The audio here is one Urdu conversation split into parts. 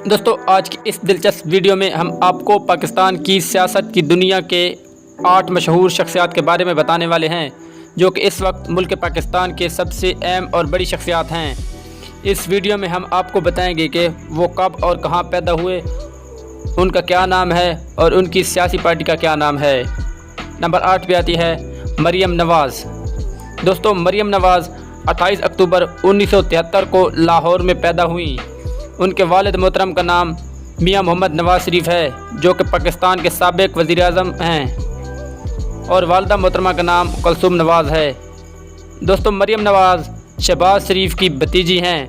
دوستو آج کی اس دلچسپ ویڈیو میں ہم آپ کو پاکستان کی سیاست کی دنیا کے 8 مشہور شخصیات کے بارے میں بتانے والے ہیں جو کہ اس وقت ملک پاکستان کے سب سے اہم اور بڑی شخصیات ہیں۔ اس ویڈیو میں ہم آپ کو بتائیں گے کہ وہ کب اور کہاں پیدا ہوئے، ان کا کیا نام ہے اور ان کی سیاسی پارٹی کا کیا نام ہے۔ نمبر 8 پہ آتی ہے مریم نواز۔ دوستو مریم نواز 28 اکتوبر 1973 کو لاہور میں پیدا ہوئیں۔ ان کے والد محترم کا نام میاں محمد نواز شریف ہے جو کہ پاکستان کے سابق وزیر اعظم ہیں، اور والدہ محترمہ کا نام کلثوم نواز ہے۔ دوستو مریم نواز شہباز شریف کی بھتیجی ہیں۔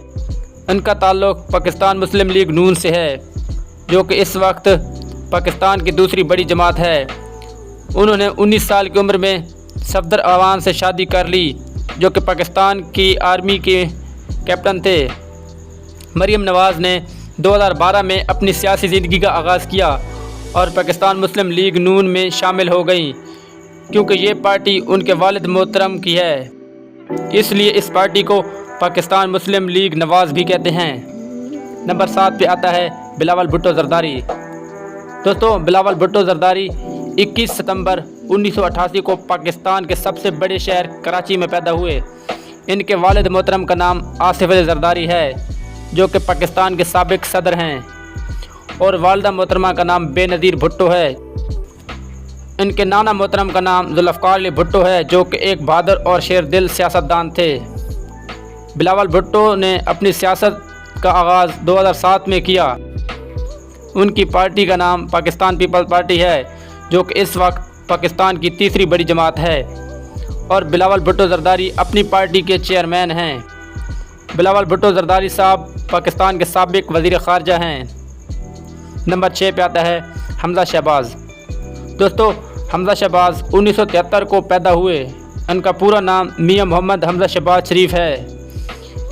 ان کا تعلق پاکستان مسلم لیگ نون سے ہے جو کہ اس وقت پاکستان کی دوسری بڑی جماعت ہے۔ انہوں نے 19 سال کی عمر میں صفدر اعوان سے شادی کر لی جو کہ پاکستان کی آرمی کے کیپٹن تھے۔ مریم نواز نے 2012 میں اپنی سیاسی زندگی کا آغاز کیا اور پاکستان مسلم لیگ نون میں شامل ہو گئیں کیونکہ یہ پارٹی ان کے والد محترم کی ہے، اس لیے اس پارٹی کو پاکستان مسلم لیگ نواز بھی کہتے ہیں۔ نمبر 7 پہ آتا ہے بلاول بھٹو زرداری۔ دوستو بلاول بھٹو زرداری 21 ستمبر 1988 کو پاکستان کے سب سے بڑے شہر کراچی میں پیدا ہوئے۔ ان کے والد محترم کا نام آصف علی زرداری ہے جو کہ پاکستان کے سابق صدر ہیں، اور والدہ محترمہ کا نام بے نظیر بھٹو ہے۔ ان کے نانا محترم کا نام ذوالفقار علی بھٹو ہے جو کہ ایک بہادر اور شیر دل سیاستدان تھے۔ بلاول بھٹو نے اپنی سیاست کا آغاز 2007 میں کیا۔ ان کی پارٹی کا نام پاکستان پیپلز پارٹی ہے جو کہ اس وقت پاکستان کی تیسری بڑی جماعت ہے، اور بلاول بھٹو زرداری اپنی پارٹی کے چیئرمین ہیں۔ بلاول بھٹو زرداری صاحب پاکستان کے سابق وزیر خارجہ ہیں۔ نمبر 6 پہ آتا ہے حمزہ شہباز۔ دوستو حمزہ شہباز 1973 کو پیدا ہوئے۔ ان کا پورا نام میاں محمد حمزہ شہباز شریف ہے۔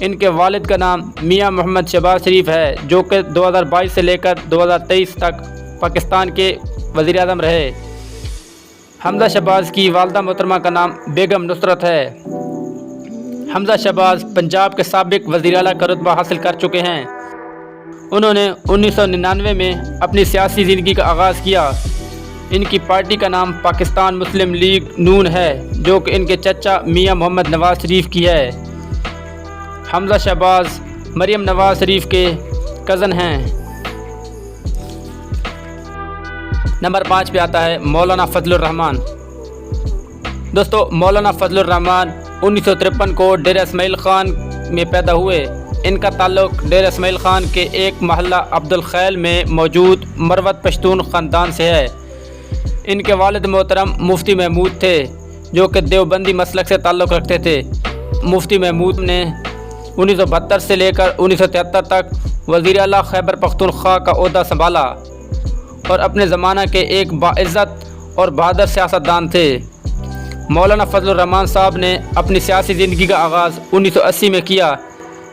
ان کے والد کا نام میاں محمد شہباز شریف ہے جو کہ 2022 سے لے کر 2023 تک پاکستان کے وزیر اعظم رہے۔ حمزہ شہباز کی والدہ محترمہ کا نام بیگم نصرت ہے۔ حمزہ شہباز پنجاب کے سابق وزیر اعلیٰ کا رتبہ حاصل کر چکے ہیں۔ انہوں نے 1999 میں اپنی سیاسی زندگی کا آغاز کیا۔ ان کی پارٹی کا نام پاکستان مسلم لیگ نون ہے جو کہ ان کے چچا میاں محمد نواز شریف کی ہے۔ حمزہ شہباز مریم نواز شریف کے کزن ہیں۔ نمبر 5 پہ آتا ہے مولانا فضل الرحمان۔ دوستو مولانا فضل الرحمان 1953 کو ڈیرہ اسماعیل خان میں پیدا ہوئے۔ ان کا تعلق ڈیرہ اسماعیل خان کے ایک محلہ عبد الخیل میں موجود مروت پشتون خاندان سے ہے۔ ان کے والد محترم مفتی محمود تھے جو کہ دیوبندی مسلک سے تعلق رکھتے تھے۔ مفتی محمود نے 1972 سے لے کر 1973 تک وزیر اعلیٰ خیبر پختونخوا کا عہدہ سنبھالا اور اپنے زمانہ کے ایک باعزت اور بہادر سیاستدان تھے۔ مولانا فضل الرحمان صاحب نے اپنی سیاسی زندگی کا آغاز 1980 میں کیا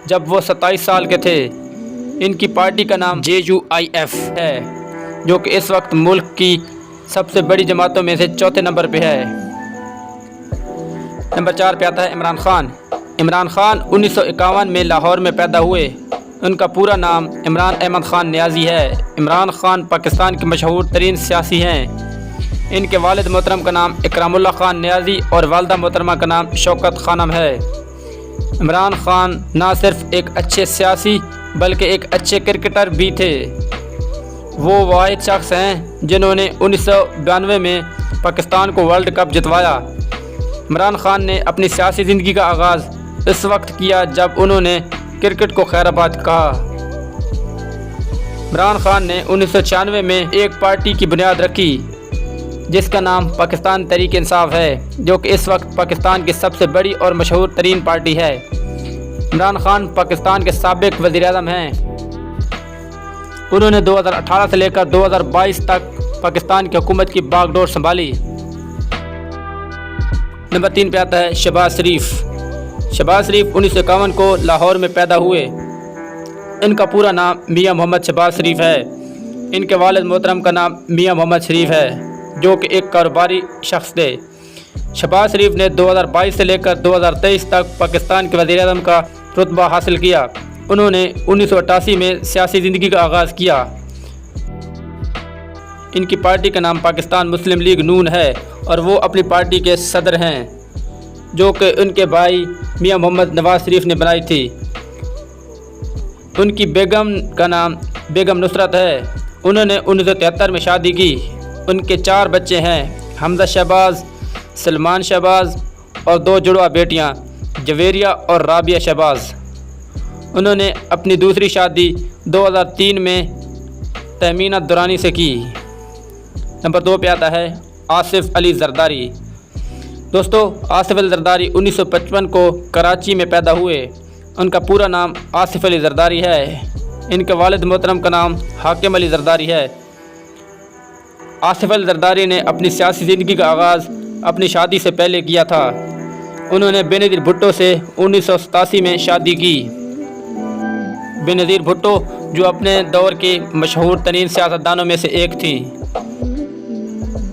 جب وہ 27 سال کے تھے۔ ان کی پارٹی کا نام JUIF ہے جو کہ اس وقت ملک کی سب سے بڑی جماعتوں میں سے چوتھے نمبر پہ ہے۔ نمبر 4 پہ آتا ہے عمران خان۔ عمران خان 1951 میں لاہور میں پیدا ہوئے۔ ان کا پورا نام عمران احمد خان نیازی ہے۔ عمران خان پاکستان کے مشہور ترین سیاسی ہیں۔ ان کے والد محترم کا نام اکرام اللہ خان نیازی اور والدہ محترمہ کا نام شوکت خانم ہے۔ عمران خان نہ صرف ایک اچھے سیاسی بلکہ ایک اچھے کرکٹر بھی تھے۔ وہ واحد شخص ہیں جنہوں نے 1992 میں پاکستان کو ورلڈ کپ جتوایا۔ عمران خان نے اپنی سیاسی زندگی کا آغاز اس وقت کیا جب انہوں نے کرکٹ کو خیر آباد کہا۔ عمران خان نے 1996 میں ایک پارٹی کی بنیاد رکھی جس کا نام پاکستان تحریک انصاف ہے جو کہ اس وقت پاکستان کی سب سے بڑی اور مشہور ترین پارٹی ہے۔ عمران خان پاکستان کے سابق وزیر اعظم ہیں۔ انہوں نے 2018 سے لے کر 2022 تک پاکستان کی حکومت کی باغ ڈور سنبھالی۔ نمبر 3 پہ آتا ہے شہباز شریف۔ شہباز شریف 1951 کو لاہور میں پیدا ہوئے۔ ان کا پورا نام میاں محمد شہباز شریف ہے۔ ان کے والد محترم کا نام میاں محمد شریف ہے جو کہ ایک کاروباری شخص تھے۔ شہباز شریف نے 2022 سے لے کر 2023 تک پاکستان کے وزیر اعظم کا رتبہ حاصل کیا انہوں نے 1988 میں سیاسی زندگی کا آغاز کیا۔ ان کی پارٹی کا نام پاکستان مسلم لیگ نون ہے اور وہ اپنی پارٹی کے صدر ہیں، جو کہ ان کے بھائی میاں محمد نواز شریف نے بنائی تھی۔ ان کی بیگم کا نام بیگم نصرت ہے۔ انہوں نے 1973 میں شادی کی۔ ان کے 4 بچے ہیں، حمزہ شہباز، سلمان شہباز اور 2 جڑواں بیٹیاں جویریہ اور رابعہ شہباز۔ انہوں نے اپنی دوسری شادی 2003 میں تہمینہ دورانی سے کی۔ نمبر 2 پہ آتا ہے آصف علی زرداری۔ دوستو، آصف علی زرداری 1955 کو کراچی میں پیدا ہوئے۔ ان کا پورا نام آصف علی زرداری ہے۔ ان کے والد محترم کا نام حاکم علی زرداری ہے۔ آصف علی زرداری نے اپنی سیاسی زندگی کا آغاز اپنی شادی سے پہلے کیا تھا۔ انہوں نے بے نظیر بھٹو سے 1987 میں شادی کی۔ بے نظیر بھٹو جو اپنے دور کی مشہور ترین سیاستدانوں میں سے ایک تھی۔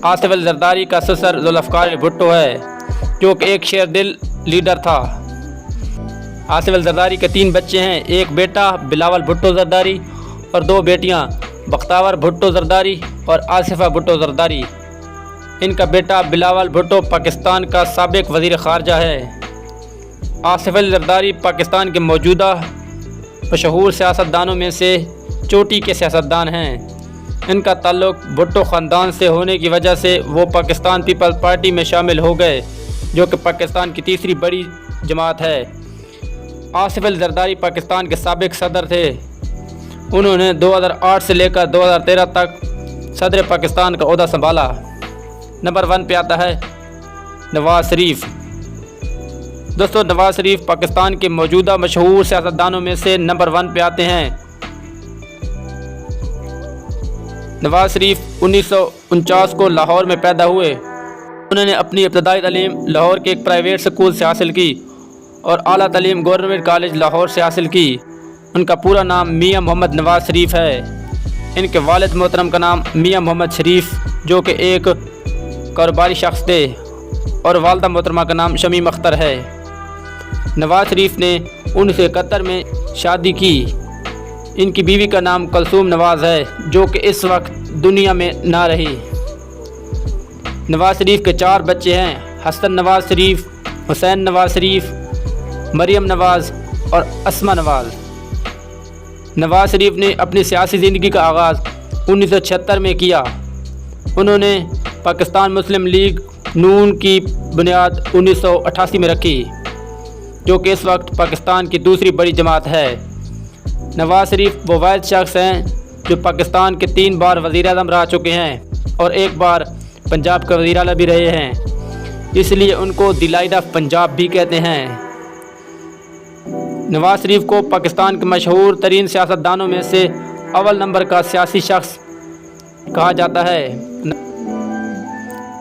آصف علی زرداری کا سسر ذوالفقار بھٹو ہے، جو کہ ایک شیر دل لیڈر تھا۔ آصف علی زرداری کے 3 بچے ہیں، ایک بیٹا بلاول بھٹو زرداری اور 2 بیٹیاں بختیور بھٹو زرداری اور آصفہ بھٹو زرداری۔ ان کا بیٹا بلاول بھٹو پاکستان کا سابق وزیر خارجہ ہے۔ آصف علی زرداری پاکستان کے موجودہ مشہور سیاستدانوں میں سے چوٹی کے سیاستدان ہیں۔ ان کا تعلق بھٹو خاندان سے ہونے کی وجہ سے وہ پاکستان پیپلز پارٹی میں شامل ہو گئے، جو کہ پاکستان کی تیسری بڑی جماعت ہے۔ آصف علی زرداری پاکستان کے سابق صدر تھے۔ انہوں نے 2008 سے لے کر 2013 تک صدر پاکستان کا عہدہ سنبھالا۔ نمبر 1 پہ آتا ہے نواز شریف۔ دوستو، نواز شریف پاکستان کے موجودہ مشہور سیاستدانوں میں سے نمبر 1 پہ آتے ہیں۔ نواز شریف 1949 کو لاہور میں پیدا ہوئے۔ انہوں نے اپنی ابتدائی تعلیم لاہور کے ایک پرائیویٹ اسکول سے حاصل کی اور اعلیٰ تعلیم گورنمنٹ کالج لاہور سے حاصل کی۔ ان کا پورا نام میاں محمد نواز شریف ہے۔ ان کے والد محترم کا نام میاں محمد شریف، جو کہ ایک کاروباری شخص تھے، اور والدہ محترمہ کا نام شمیم اختر ہے۔ نواز شریف نے 1971 میں شادی کی۔ ان کی بیوی کا نام کلثوم نواز ہے، جو کہ اس وقت دنیا میں نہ رہی۔ نواز شریف کے 4 بچے ہیں، حسن نواز شریف، حسین نواز شریف، مریم نواز اور اسما نواز۔ نواز شریف نے اپنی سیاسی زندگی کا آغاز 1976 میں کیا۔ انہوں نے پاکستان مسلم لیگ نون کی بنیاد 1988 میں رکھی، جو کہ اس وقت پاکستان کی دوسری بڑی جماعت ہے۔ نواز شریف وہ واحد شخص ہیں جو پاکستان کے 3 بار وزیر اعظم رہ چکے ہیں اور 1 بار پنجاب کا وزیر اعلیٰ بھی رہے ہیں، اس لیے ان کو دی لائٹ آف پنجاب بھی کہتے ہیں۔ نواز شریف کو پاکستان کے مشہور ترین سیاستدانوں میں سے اول نمبر کا سیاسی شخص کہا جاتا ہے۔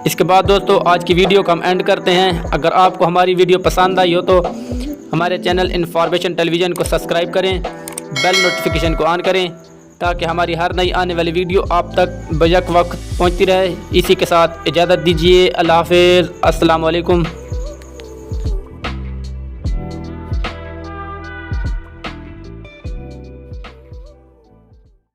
اس کے بعد دوستو، آج کی ویڈیو کو ہم اینڈ کرتے ہیں۔ اگر آپ کو ہماری ویڈیو پسند آئی ہو تو ہمارے چینل انفارمیشن ٹیلی ویژن کو سبسکرائب کریں، بیل نوٹیفیکیشن کو آن کریں تاکہ ہماری ہر نئی آنے والی ویڈیو آپ تک بیک وقت پہنچتی رہے۔ اسی کے ساتھ اجازت دیجیے، اللہ حافظ، السلام علیکم۔